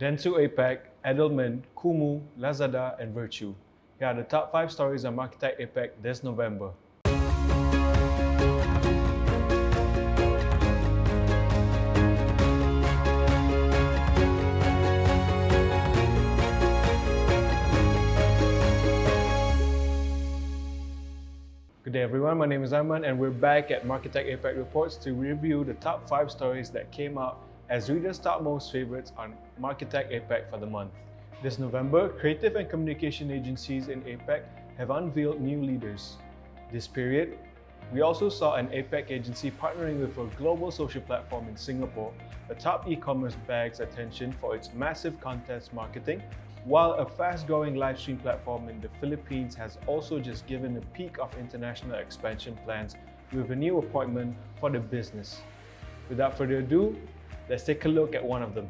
Dentsu APAC, Edelman, Kumu, Lazada, and Virtue. Here are the top 5 stories on MARKETECH APAC this November. Good day everyone, my name is Anand and we're back at MARKETECH APAC Reports to review the top 5 stories that came out as readers' top most favorites on MARKETECH APAC for the month. This November, creative and communication agencies in APAC have unveiled new leaders. This period, we also saw an APAC agency partnering with a global social platform in Singapore, a top e-commerce bags attention for its massive contest marketing, while a fast-growing live stream platform in the Philippines has also just given a peak of international expansion plans with a new appointment for the business. Without further ado, let's take a look at one of them.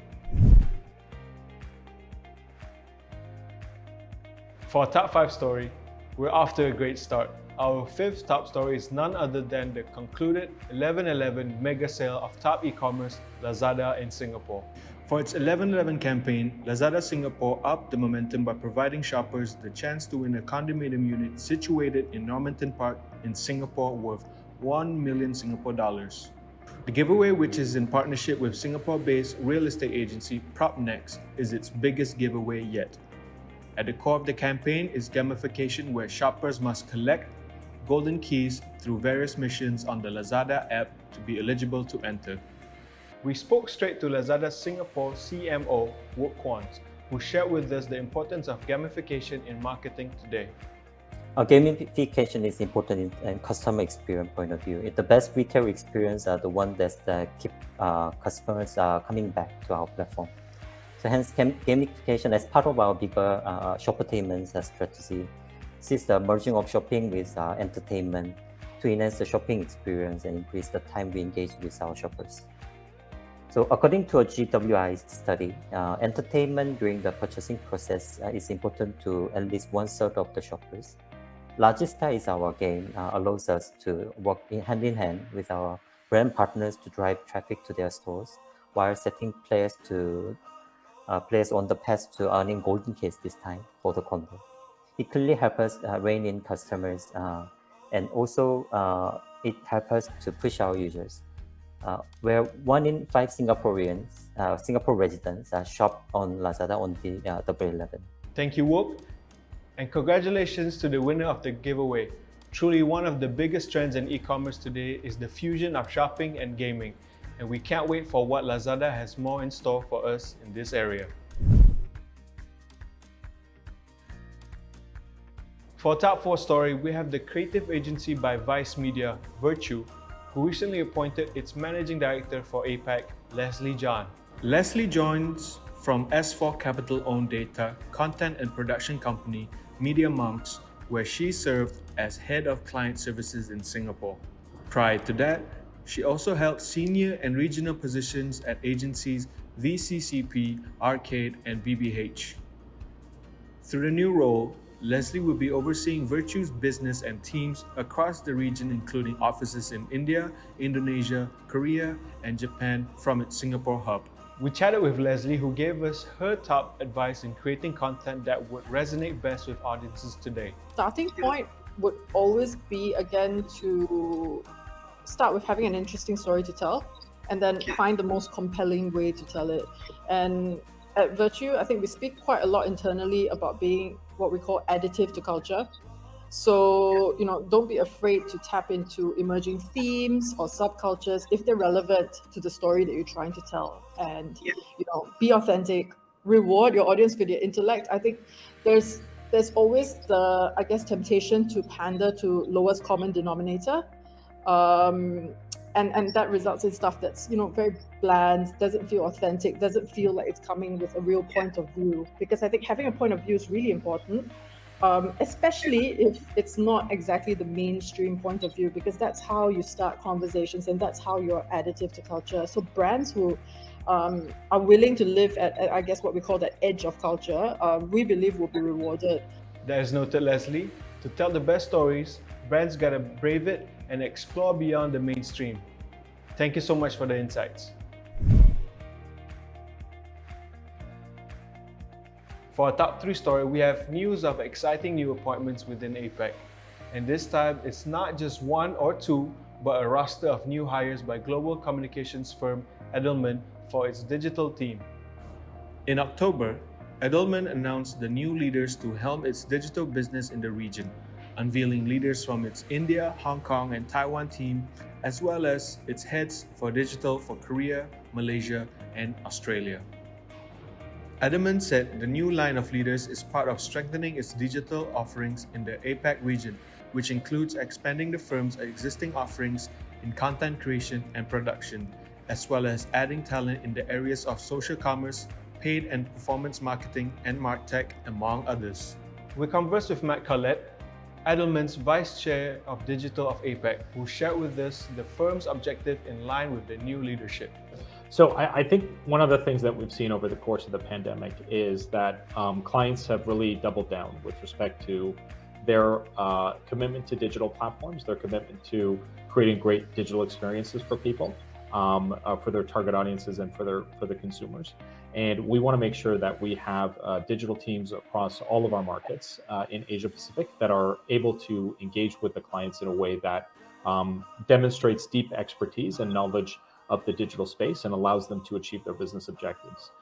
For our top 5 story, we're off to a great start. Our 5th top story is none other than the concluded 11/11 mega sale of top e-commerce Lazada in Singapore. For its 11/11 campaign, Lazada Singapore upped the momentum by providing shoppers the chance to win a condominium unit situated in Normanton Park in Singapore worth 1 million Singapore dollars. The giveaway, which is in partnership with Singapore-based real estate agency PropNext, is its biggest giveaway yet. At the core of the campaign is gamification, where shoppers must collect golden keys through various missions on the Lazada app to be eligible to enter. We spoke straight to Lazada Singapore CMO, Wook Kwans, who shared with us the importance of gamification in marketing today. Gamification is important in customer experience point of view. The best retail experience are the ones that keep customers coming back to our platform. So hence, gamification as part of our bigger shoppertainment strategy sees the merging of shopping with entertainment to enhance the shopping experience and increase the time we engage with our shoppers. So according to a GWI study, entertainment during the purchasing process is important to at least 1/3 of the shoppers. Largest is our game, allows us to work hand in hand with our brand partners to drive traffic to their stores while setting players on the path to earning golden keys this time for the condo. It clearly helps us rein in customers and also it helps us to push our users. Where 1 in 5 Singapore residents shop on Lazada on the Double 11. Thank you, Wook. And congratulations to the winner of the giveaway. Truly one of the biggest trends in e-commerce today is the fusion of shopping and gaming. And we can't wait for what Lazada has more in store for us in this area. For our top 4 story, we have the creative agency by Vice Media, Virtue, who recently appointed its managing director for APAC, Lesley John. Lesley joins from S4 Capital-owned data, content and production company, Media Monks, where she served as head of client services in Singapore. Prior to that, she also held senior and regional positions at agencies VCCP, Arcade, and BBH. Through the new role, Lesley will be overseeing Virtue's business and teams across the region, including offices in India, Indonesia, Korea, and Japan from its Singapore hub. We chatted with Lesley, who gave us her top advice in creating content that would resonate best with audiences today. Starting point would always be, again, to start with having an interesting story to tell and then find the most compelling way to tell it. And at Virtue, I think we speak quite a lot internally about being what we call additive to culture. So, don't be afraid to tap into emerging themes or subcultures if they're relevant to the story that you're trying to tell. And, be authentic, reward your audience with your intellect. I think there's always the, temptation to pander to lowest common denominator. And that results in stuff that's, very bland, doesn't feel authentic, doesn't feel like it's coming with a real point of view. Because I think having a point of view is really important. Especially if it's not exactly the mainstream point of view, because that's how you start conversations and that's how you're additive to culture. So brands who are willing to live at what we call the edge of culture, we believe will be rewarded. That is noted, Lesley. To tell the best stories, brands gotta brave it and explore beyond the mainstream. Thank you so much for the insights. For our top 3 story, we have news of exciting new appointments within APAC. And this time, it's not just 1 or 2, but a roster of new hires by global communications firm Edelman for its digital team. In October, Edelman announced the new leaders to helm its digital business in the region, unveiling leaders from its India, Hong Kong, and Taiwan team, as well as its heads for digital for Korea, Malaysia, and Australia. Edelman said the new line of leaders is part of strengthening its digital offerings in the APAC region, which includes expanding the firm's existing offerings in content creation and production, as well as adding talent in the areas of social commerce, paid and performance marketing, and MARKETECH, among others. We conversed with Matt Collette, Edelman's Vice Chair of Digital of APAC, who shared with us the firm's objective in line with the new leadership. So I think one of the things that we've seen over the course of the pandemic is that clients have really doubled down with respect to their commitment to digital platforms, their commitment to creating great digital experiences for people, for their target audiences and for the consumers. And we want to make sure that we have digital teams across all of our markets in Asia Pacific that are able to engage with the clients in a way that demonstrates deep expertise and knowledge of the digital space and allows them to achieve their business objectives.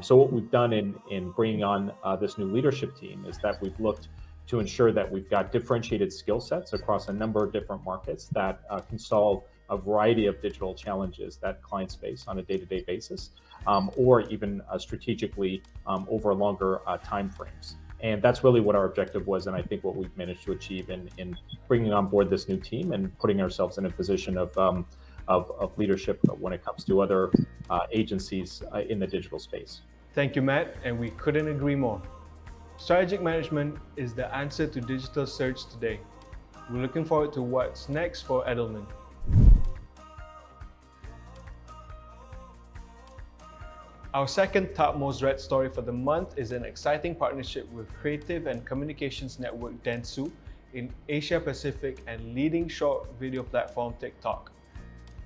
So what we've done in bringing on this new leadership team is that we've looked to ensure that we've got differentiated skill sets across a number of different markets that can solve a variety of digital challenges that clients face on a day-to-day basis, or even strategically over longer time frames. And that's really what our objective was, and I think what we've managed to achieve in bringing on board this new team and putting ourselves in a position of leadership when it comes to other agencies in the digital space. Thank you, Matt, and we couldn't agree more. Strategic management is the answer to digital search today. We're looking forward to what's next for Edelman. Our second top most read story for the month is an exciting partnership with creative and communications network dentsu in Asia Pacific and leading short video platform TikTok.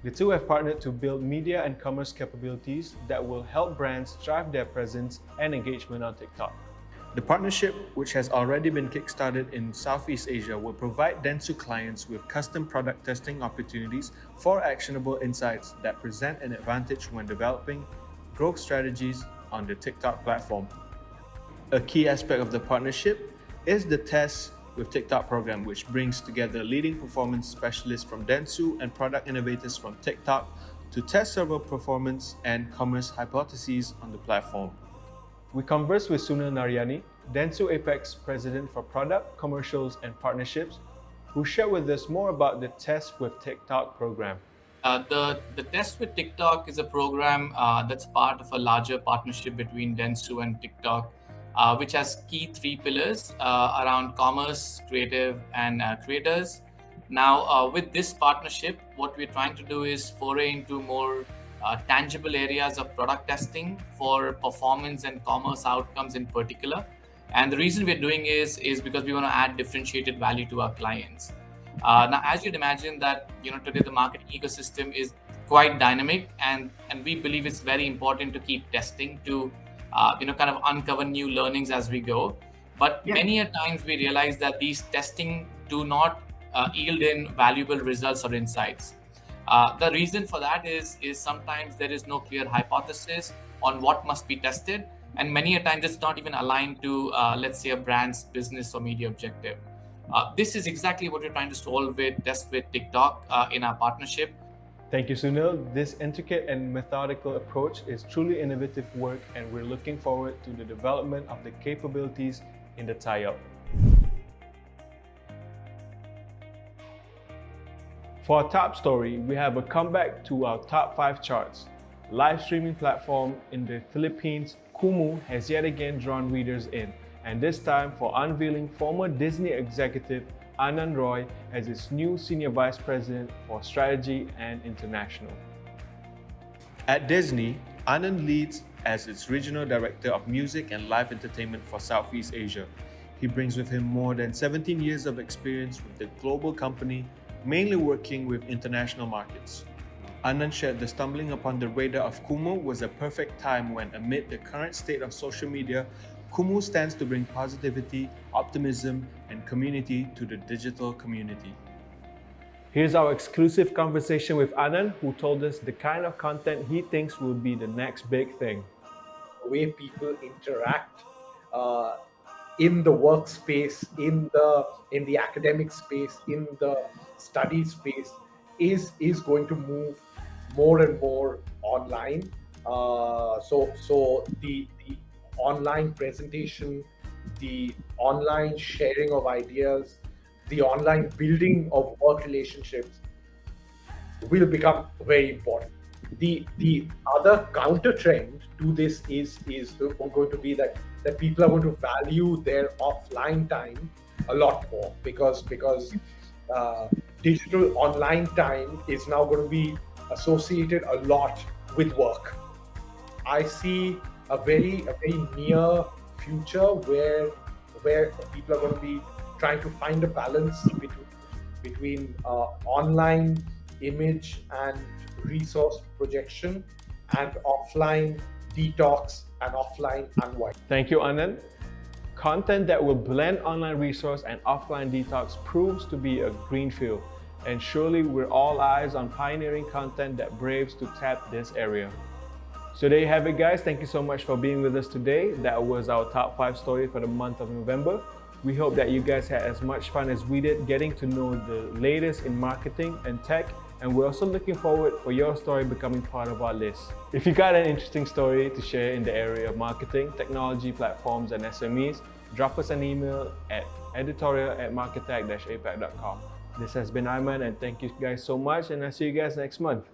The two have partnered to build media and commerce capabilities that will help brands drive their presence and engagement on TikTok. The partnership, which has already been kickstarted in Southeast Asia, will provide dentsu clients with custom product testing opportunities for actionable insights that present an advantage when developing growth strategies on the TikTok platform. A key aspect of the partnership is the Test with TikTok program, which brings together leading performance specialists from dentsu and product innovators from TikTok to test several performance and commerce hypotheses on the platform. We conversed with Sunil Narayani, dentsu APAC's President for Product, Commercials and Partnerships, who shared with us more about the Test with TikTok program. The Test with TikTok is a program that's part of a larger partnership between dentsu and TikTok, which has key 3 pillars around commerce, creative, and creators. Now, with this partnership, what we're trying to do is foray into more tangible areas of product testing for performance and commerce outcomes in particular. And the reason we're doing is because we want to add differentiated value to our clients. Now, as you'd imagine that, today the marketing ecosystem is quite dynamic, and we believe it's very important to keep testing to kind of uncover new learnings as we go. But many a times we realize that these testing do not yield in valuable results or insights. The reason for that is sometimes there is no clear hypothesis on what must be tested, and many a times it's not even aligned to, let's say, a brand's business or media objective. This is exactly what we're trying to solve with Test with TikTok in our partnership. Thank you, Sunil. This intricate and methodical approach is truly innovative work, and we're looking forward to the development of the capabilities in the tie-up. For our top story, we have a comeback to our top 5 charts. Live streaming platform in the Philippines, Kumu, has yet again drawn readers in, and this time for unveiling former Disney executive Anand Roy as its new Senior Vice President for Strategy and International. At Disney, Anand leads as its Regional Director of Music and Live Entertainment for Southeast Asia. He brings with him more than 17 years of experience with the global company, mainly working with international markets. Anand shared the stumbling upon the radar of Kumu was a perfect time when, amid the current state of social media, Kumu stands to bring positivity, optimism, and community to the digital community. Here's our exclusive conversation with Anand, who told us the kind of content he thinks will be the next big thing. The way people interact in the workspace, in the academic space, in the study space is going to move more and more online. So the online presentation, the online sharing of ideas, the online building of work relationships will become very important. The other counter trend to this is going to be that people are going to value their offline time a lot more because digital online time is now going to be associated a lot with work. I see a very near future where people are going to be trying to find a balance between online image and resource projection and offline detox and offline unwind. Thank you, Anand. Content that will blend online resource and offline detox proves to be a greenfield, and surely we're all eyes on pioneering content that braves to tap this area. So there you have it, guys. Thank you so much for being with us today. That was our top 5 story for the month of November. We hope that you guys had as much fun as we did getting to know the latest in marketing and tech, and we're also looking forward for your story becoming part of our list. If you got an interesting story to share in the area of marketing, technology platforms, and SMEs, drop us an email at editorial@marketech-apac.com. This has been Ayman, and thank you guys so much, and I'll see you guys next month.